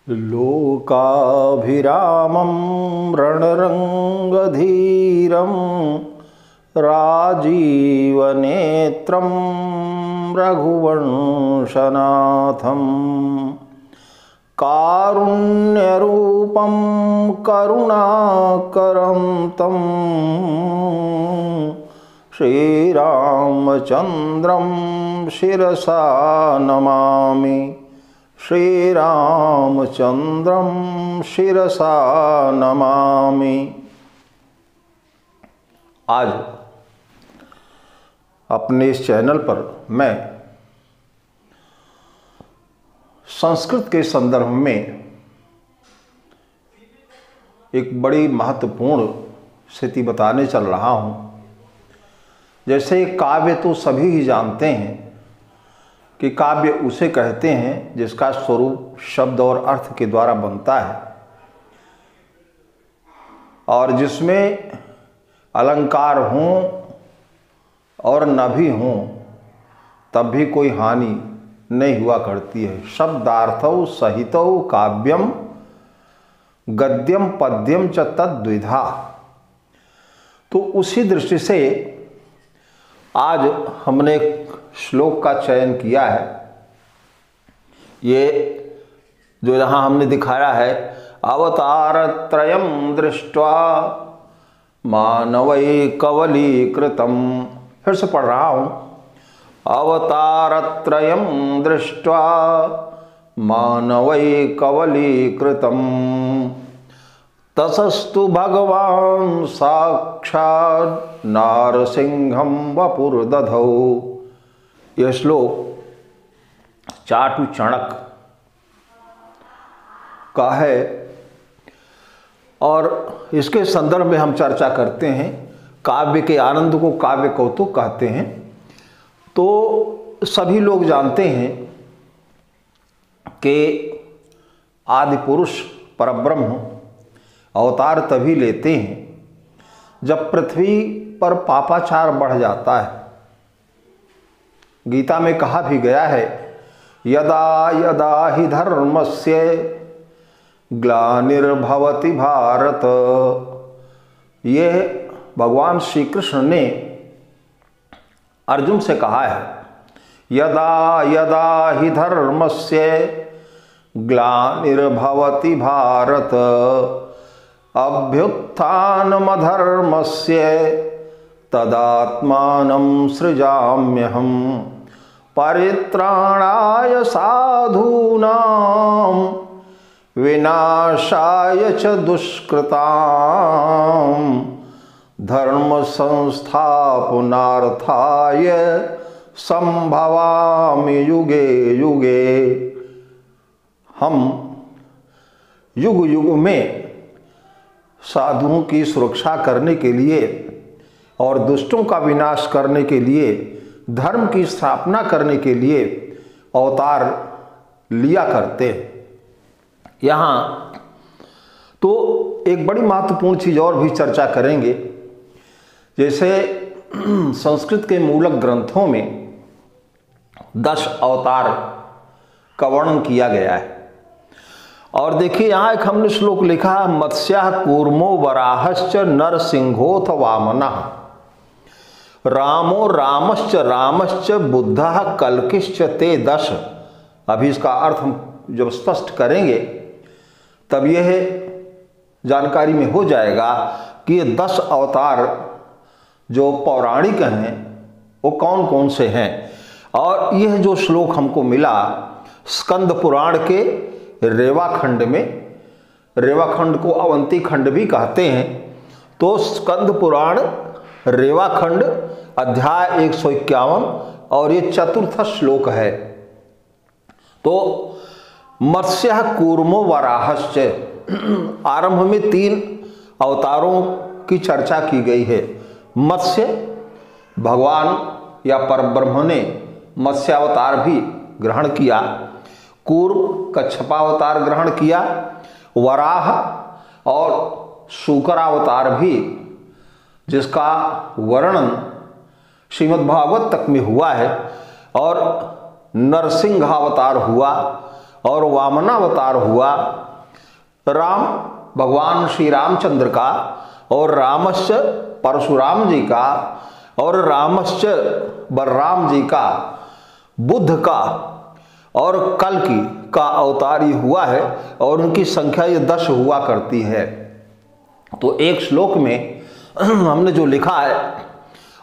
लोकाभिरामं रणरङ्गधीरं राजीवनेत्रं रघुवंशनाथं कारुण्यरूपं करुणाकरं श्रीरामचन्द्रं शिरसा नमामि। श्रीरामचन्द्रं शिरसा नमामि। आज अपने इस चैनल पर मैं संस्कृत के संदर्भ में एक बड़ी महत्वपूर्ण स्थिति बताने चल रहा हूँ। जैसे काव्य तो सभी ही जानते हैं कि काव्य उसे कहते हैं जिसका स्वरूप शब्द और अर्थ के द्वारा बनता है और जिसमें अलंकार हों और न भी हों तब भी कोई हानि नहीं हुआ करती है। शब्दार्थौ सहितौ काव्यम गद्यम पद्यम च तद्विधा। तो उसी दृष्टि से आज हमने एक श्लोक का चयन किया है। ये जो यहाँ हमने दिखाया है, अवतारत्रयं दृष्ट्वा मानवैकवलीकृतं। फिर से पढ़ रहा हूँ, अवतारत्रयं दृष्ट्वा मानवैकवलीकृतं ततस्तु भगवान् साक्षात् नारसिंहं वपुर्दधौ। यह श्लोक चाटु चाणक का है और इसके संदर्भ में हम चर्चा करते हैं। काव्य के आनंद को काव्य कौतुक कहते हैं। तो सभी लोग जानते हैं कि आदि पुरुष परब्रह्म अवतार तभी लेते हैं जब पृथ्वी पर पापाचार बढ़ जाता है। गीता में कहा भी गया है, यदा यदा हि धर्मस्य ग्लानिर्भवति भारत। ये भगवान श्री कृष्ण ने अर्जुन से कहा है, यदा यदा हि धर्मस्य ग्लानिर्भवति भारत अभ्युत्थानमधर्मस्य तदात्मानं सृजाम्यहम् परित्राणाय साधूनां विनाशाय च दुष्कृतां धर्म संस्थापनार्थाय संभवामि युगे युगे। हम युग युग में साधुओं की सुरक्षा करने के लिए और दुष्टों का विनाश करने के लिए, धर्म की स्थापना करने के लिए अवतार लिया करते हैं। यहाँ तो एक बड़ी महत्वपूर्ण चीज़ और भी चर्चा करेंगे। जैसे संस्कृत के मूलक ग्रंथों में 10 अवतार का वर्णन किया गया है। और देखिए यहाँ एक हमने श्लोक लिखा है, मत्स्यः कूर्मो वराहश्च नरसिंहोऽथ वामनः रामो रामश्च रामश्च बुद्धः कल्किश्च ते 10। अभी इसका अर्थ हम जब स्पष्ट करेंगे तब यह जानकारी में हो जाएगा कि ये 10 अवतार जो पौराणिक हैं वो कौन कौन से हैं। और यह जो श्लोक हमको मिला स्कंद पुराण के रेवाखंड में, रेवाखंड को अवंती खंड भी कहते हैं। तो स्कंद पुराण रेवाखंड अध्याय 151 और ये चतुर्थ श्लोक है। तो मत्स्यः कूर्मो वराहश्च, आरंभ में 3 अवतारों की चर्चा की गई है। मत्स्य, भगवान या परब्रह्म ने मत्स्यावतार भी ग्रहण किया। कूर्म कच्छपावतार ग्रहण किया। वराह और शूकरावतार भी, जिसका वर्णन श्रीमद् भागवत तक में हुआ है। और नरसिंह अवतार हुआ और वामनावतार हुआ राम भगवान श्री रामचंद्र का, और रामश्च परशुराम जी का, और रामश्च बलराम जी का, बुद्ध का और कल्कि का अवतार ही हुआ है, और उनकी संख्या ये 10 हुआ करती है। तो एक श्लोक में हमने जो लिखा है,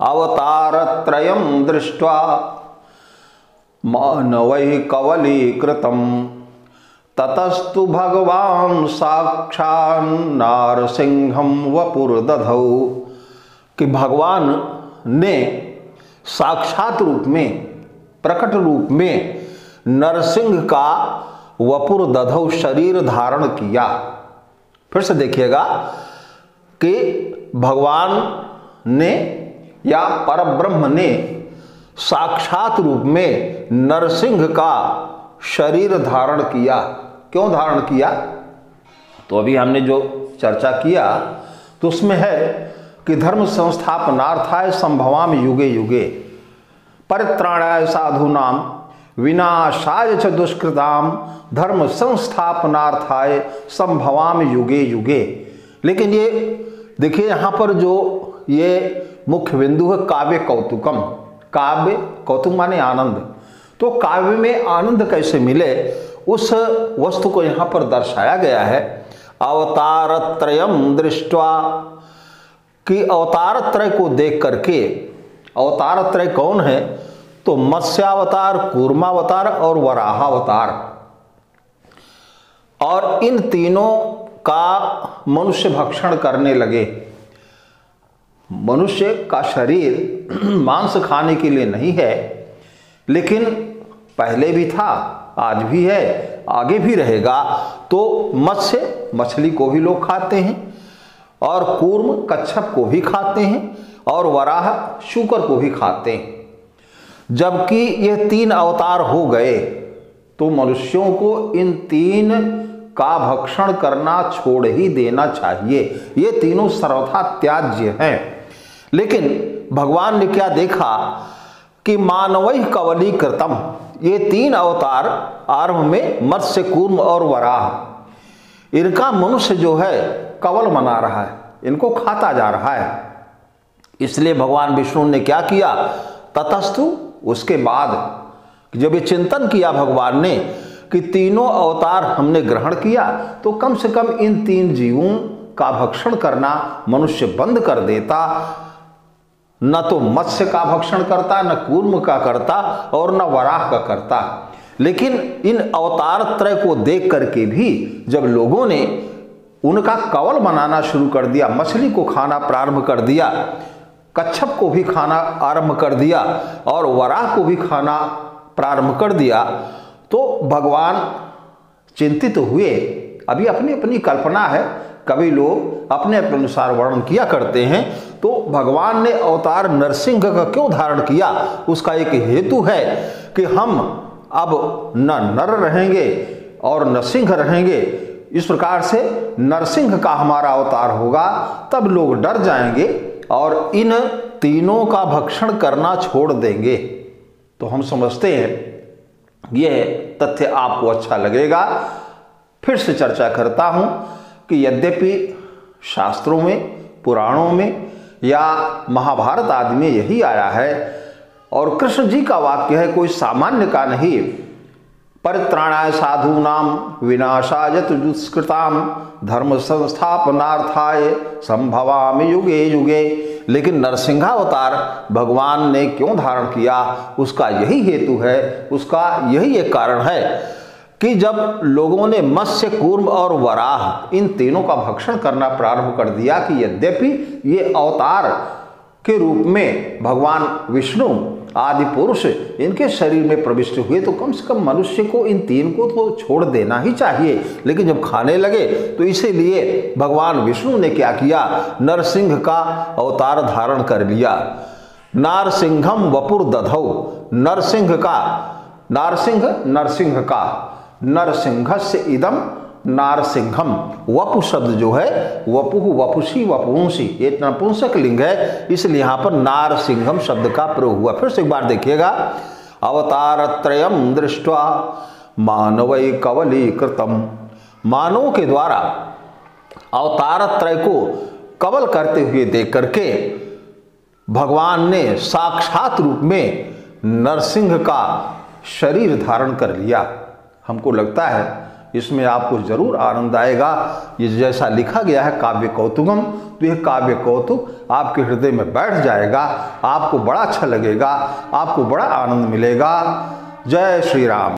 अवतारत्रयं दृष्ट्वा मानवैः कवलीकृतं ततस्तु भगवान साक्षात् नारसिंहं वपुर्दधौ, कि भगवान ने साक्षात रूप में, प्रकट रूप में नरसिंह का वपुर दधौ शरीर धारण किया। फिर से देखिएगा कि भगवान ने या परब्रह्म ने साक्षात रूप में नरसिंह का शरीर धारण किया। क्यों धारण किया? तो अभी हमने जो चर्चा किया तो उसमें है कि धर्म संस्थापनार्थाय संभवामि युगे युगे, परित्राणाय साधूनां विनाशाय च दुष्कृताम, धर्म संस्थापनार्थाय संभवामि युगे युगे। लेकिन ये देखिए यहाँ पर जो ये मुख्य बिंदु है काव्य कौतुकम। काव्य कौतुक माने आनंद, तो काव्य में आनंद कैसे मिले उस वस्तु को यहाँ पर दर्शाया गया है। अवतारत्रयं दृष्ट्वा, कि अवतारत्रय को देख करके, अवतारत्रय कौन है? तो मत्स्यावतार, कूर्मावतार और वराहावतार, और इन तीनों का मनुष्य भक्षण करने लगे। मनुष्य का शरीर मांस खाने के लिए नहीं है, लेकिन पहले भी था, आज भी है, आगे भी रहेगा। तो मत्स्य, मछली को भी लोग खाते हैं, और कूर्म कच्छप को भी खाते हैं, और वराह शूकर को भी खाते हैं। जबकि ये 3 अवतार हो गए तो मनुष्यों को इन 3 का भक्षण करना छोड़ ही देना चाहिए। ये तीनों सर्वथा त्याज्य हैं। लेकिन भगवान ने क्या देखा कि मानवैः कवलीकृतम, ये 3 अवतार आरंभ में मत्स्य, कूर्म और वराह, इनका मनुष्य जो है कवल बना रहा है, इनको खाता जा रहा है। इसलिए भगवान विष्णु ने क्या किया? ततस्तु, उसके बाद जब ये चिंतन किया भगवान ने कि तीनों अवतार हमने ग्रहण किया, तो कम से कम इन 3 जीवों का भक्षण करना मनुष्य बंद कर देता। न तो मत्स्य का भक्षण करता, न कूर्म का करता, और न वराह का करता। लेकिन इन अवतार त्रय को देख करके भी जब लोगों ने उनका कवल बनाना शुरू कर दिया, मछली को खाना प्रारंभ कर दिया, कच्छप को भी खाना आरंभ कर दिया, और वराह को भी खाना प्रारंभ कर दिया, तो भगवान चिंतित हुए। अभी अपनी अपनी कल्पना है, कभी लोग अपने अपने अनुसार वर्णन किया करते हैं। तो भगवान ने अवतार नरसिंह का क्यों धारण किया? उसका एक हेतु है कि हम अब न नर रहेंगे और न सिंह रहेंगे। इस प्रकार से नरसिंह का हमारा अवतार होगा, तब लोग डर जाएंगे और इन तीनों का भक्षण करना छोड़ देंगे। तो हम समझते हैं यह तथ्य आपको अच्छा लगेगा। फिर से चर्चा करता हूं कि यद्यपि शास्त्रों में, पुराणों में या महाभारत आदि में यही आया है, और कृष्ण जी का वाक्य है, कोई सामान्य का नहीं। परित्राणाय साधूनां विनाशाय च दुष्कृतां धर्म संस्थापनार्थाय संभवामि युगे युगे। लेकिन नरसिंहावतार भगवान ने क्यों धारण किया? उसका यही हेतु है, उसका यही एक कारण है कि जब लोगों ने मत्स्य, कूर्म और वराह इन तीनों का भक्षण करना प्रारंभ कर दिया, कि यद्यपि ये अवतार के रूप में भगवान विष्णु आदि पुरुष इनके शरीर में प्रविष्ट हुए, तो कम से कम मनुष्य को इन 3 को तो छोड़ देना ही चाहिए। लेकिन जब खाने लगे तो इसीलिए भगवान विष्णु ने क्या किया? नरसिंह का अवतार धारण कर लिया। नारसिंहम वपुर दधौ, नरसिंह का, नरसिंह का, नरसिंहस्य इदम नारसिंहम। वपु शब्द जो है, वपुः, वपुषी, वपुंसी, ये नपुंसक लिंग है, इसलिए यहां पर नारसिंहम शब्द का प्रयोग हुआ। फिर से एक बार देखिएगा, अवतारत्रयम् दृष्ट्वा मानवै कवलीकृतम। मानवों के द्वारा अवतार त्रय को कवल करते हुए देख करके भगवान ने साक्षात रूप में नरसिंह का शरीर धारण कर लिया। हमको लगता है इसमें आपको जरूर आनंद आएगा। ये जैसा लिखा गया है काव्य कौतुकम, तो यह काव्य कौतुक आपके हृदय में बैठ जाएगा, आपको बड़ा अच्छा लगेगा, आपको बड़ा आनंद मिलेगा। जय श्री राम।